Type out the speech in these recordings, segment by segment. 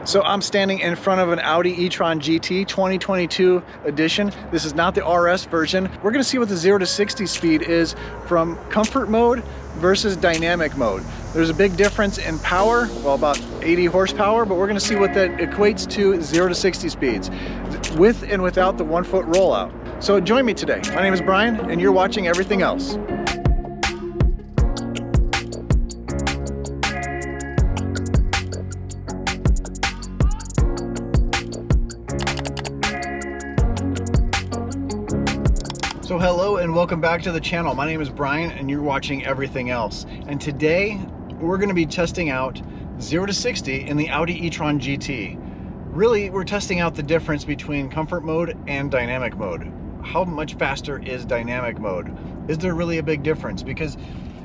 So I'm standing in front of an Audi e-tron GT 2022 edition. This is not the RS version. We're gonna see what the 0 to 60 speed is from comfort mode versus dynamic mode. There's a big difference in power, well, about 80 horsepower, but we're gonna see what that equates to 0 to 60 speeds, with and without the 1-foot rollout. So join me today. My name is Brian, and you're watching Everything Else. So hello and welcome back to the channel. My name is Brian and you're watching Everything Else. And today we're going to be testing out 0 to 60 in the Audi e-tron GT. Really, we're testing out the difference between comfort mode and dynamic mode. How much faster is dynamic mode? Is there really a big difference? Because,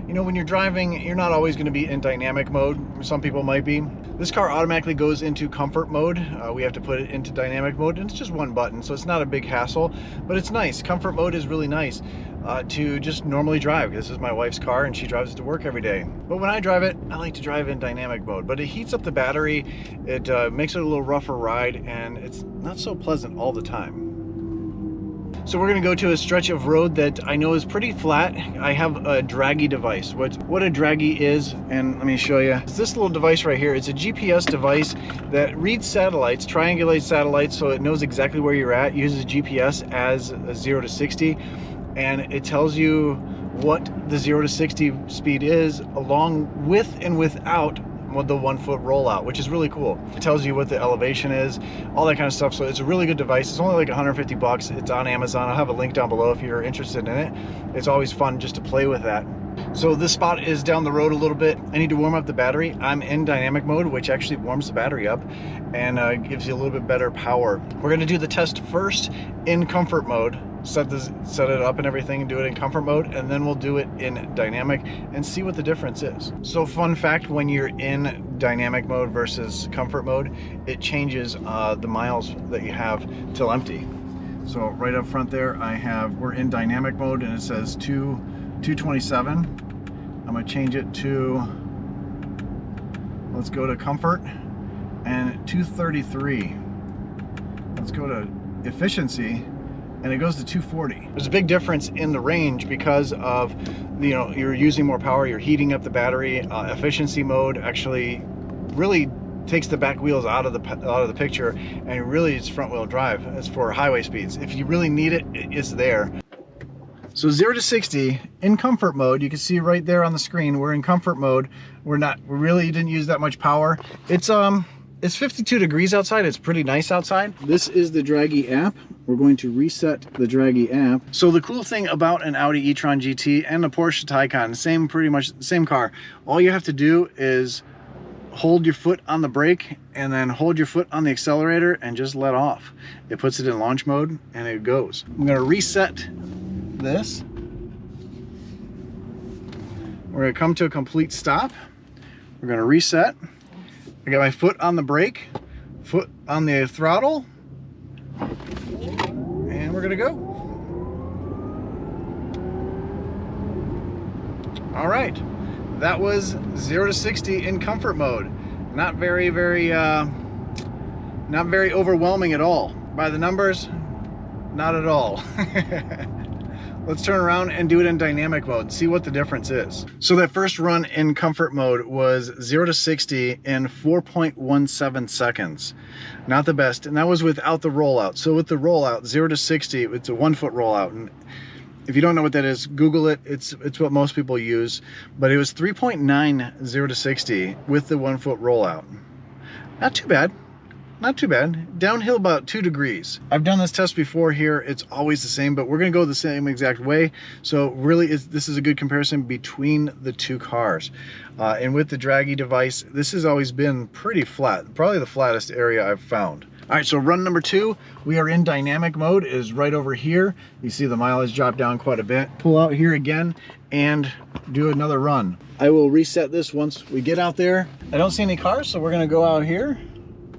you know, when you're driving, you're not always going to be in dynamic mode. Some people might be. This car automatically goes into comfort mode. We have to put it into dynamic mode, and it's just one button, so it's not a big hassle, but it's nice. Comfort mode is really nice to just normally drive. This is my wife's car, and she drives it to work every day. But when I drive it, I like to drive in dynamic mode, but it heats up the battery, it makes it a little rougher ride, and it's not so pleasant all the time. So we're gonna go to a stretch of road that I know is pretty flat. I have a Draggy device. What a Draggy is, and let me show you. It's this little device right here. It's a GPS device that reads satellites, triangulates satellites, so it knows exactly where you're at, uses GPS as a 0 to 60, and it tells you what the 0 to 60 speed is along with and without with the 1-foot rollout, which is really cool. It tells you what the elevation is, all that kind of stuff. So it's a really good device. It's only like 150 bucks. It's on Amazon. I'll have a link down below if you're interested in it. It's always fun just to play with that. So this spot is down the road a little bit. I need to warm up the battery. I'm in dynamic mode, which actually warms the battery up and gives you a little bit better power. We're gonna do the test first in comfort mode, set it up and everything, and do it in comfort mode, and then we'll do it in dynamic and see what the difference is. So fun fact, when you're in dynamic mode versus comfort mode, it changes the miles that you have till empty. So right up front there, we're in dynamic mode, and it says 227. I'm gonna change it to, let's go to comfort, and 233. Let's go to efficiency, and it goes to 240. There's a big difference in the range because of, you know, you're using more power, you're heating up the battery. Efficiency mode actually really takes the back wheels out of the picture, and really it's front wheel drive. It's for highway speeds. If you really need it, it's there. So 0 to 60 in comfort mode, you can see right there on the screen, we're in comfort mode. We really didn't use that much power. It's 52 degrees outside. It's pretty nice outside. This is the Draggy app. We're going to reset the Draggy app. So the cool thing about an Audi e-tron GT and a Porsche Taycan, pretty much the same car, all you have to do is hold your foot on the brake and then hold your foot on the accelerator and just let off. It puts it in launch mode and it goes. I'm gonna reset this. We're gonna come to a complete stop. We're gonna reset. I got my foot on the brake, foot on the throttle, and we're gonna go. All right, that was 0 to 60 in comfort mode. Not very overwhelming at all. By the numbers, not at all. Let's turn around and do it in dynamic mode, see what the difference is. So that first run in comfort mode was 0 to 60 in 4.17 seconds. Not the best, and that was without the rollout. So with the rollout, 0 to 60, it's a 1-foot rollout. And if you don't know what that is, Google it. It's what most people use. But it was 3.9 0 to 60 with the 1-foot rollout. Not too bad. Not too bad. Downhill about 2 degrees. I've done this test before here. It's always the same, but we're gonna go the same exact way. So really, this is a good comparison between the two cars. And with the Draggy device, this has always been pretty flat. Probably the flattest area I've found. All right, so run number 2, we are in dynamic mode, is right over here. You see the mileage drop down quite a bit. Pull out here again and do another run. I will reset this once we get out there. I don't see any cars, so we're gonna go out here.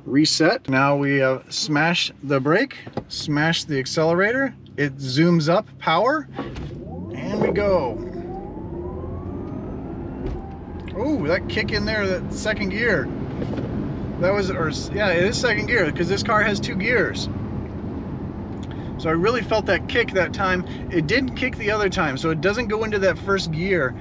Reset. Now we smash the brake, smash the accelerator. It zooms up power, and we go. Oh, that kick in there, that second gear. That was, or yeah, it is second gear because this car has 2 gears. So I really felt that kick that time. It didn't kick the other time, so it doesn't go into that first gear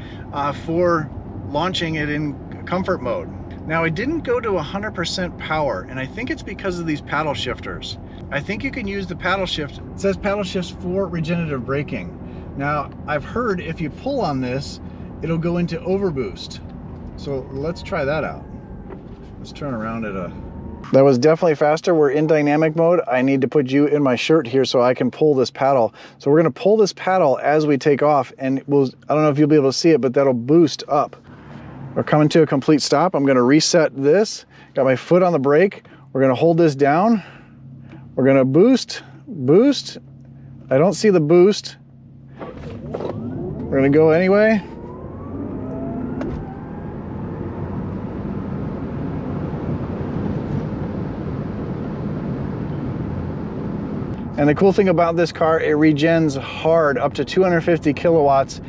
for launching it in comfort mode. Now it didn't go to 100% power, and I think it's because of these paddle shifters. I think you can use the paddle shift. It says paddle shifts for regenerative braking. Now I've heard if you pull on this, it'll go into Overboost. So let's try that out. Let's turn around at a... That was definitely faster. We're in dynamic mode. I need to put you in my shirt here so I can pull this paddle. So we're gonna pull this paddle as we take off, and we'll, I don't know if you'll be able to see it, but that'll boost up. We're coming to a complete stop. I'm gonna reset this. Got my foot on the brake. We're gonna hold this down. We're gonna boost. I don't see the boost. We're gonna go anyway. And the cool thing about this car, it regens hard up to 250 kilowatts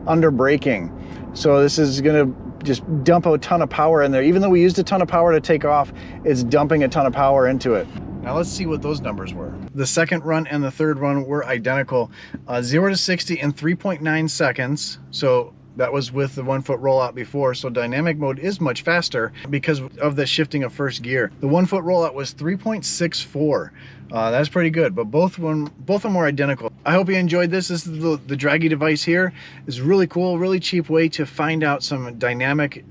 under braking. So this is gonna just dump a ton of power in there. Even though we used a ton of power to take off, it's dumping a ton of power into it. Now let's see what those numbers were. The second run and the third run were identical. 0 to 60 in 3.9 seconds. So that was with the 1 foot rollout before. So dynamic mode is much faster because of the shifting of first gear. The 1 foot rollout was 3.64. That's pretty good, but both of them were identical. I hope you enjoyed this. This is the Draggy device here. It's really cool, really cheap way to find out some dynamic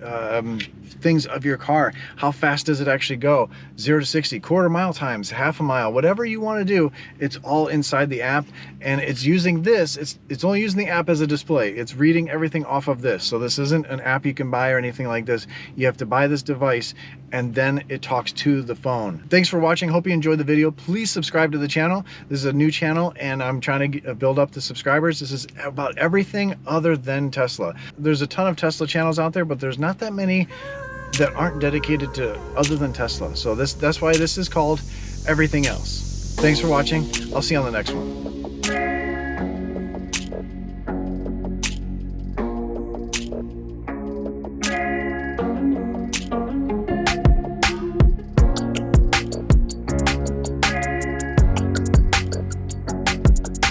things of your car. How fast does it actually go? 0 to 60, quarter mile times, half a mile, whatever you want to do, it's all inside the app. And it's using this, it's only using the app as a display. It's reading everything off of this. So this isn't an app you can buy or anything like this. You have to buy this device and then it talks to the phone. Thanks for watching. Hope you enjoyed the video. Please subscribe to the channel. This is a new channel and I'm trying to build up the subscribers. This is about everything other than Tesla. There's a ton of Tesla channels out there, but there's not that many that aren't dedicated to other than Tesla. So that's why this is called Everything Else. Thanks for watching. I'll see you on the next one.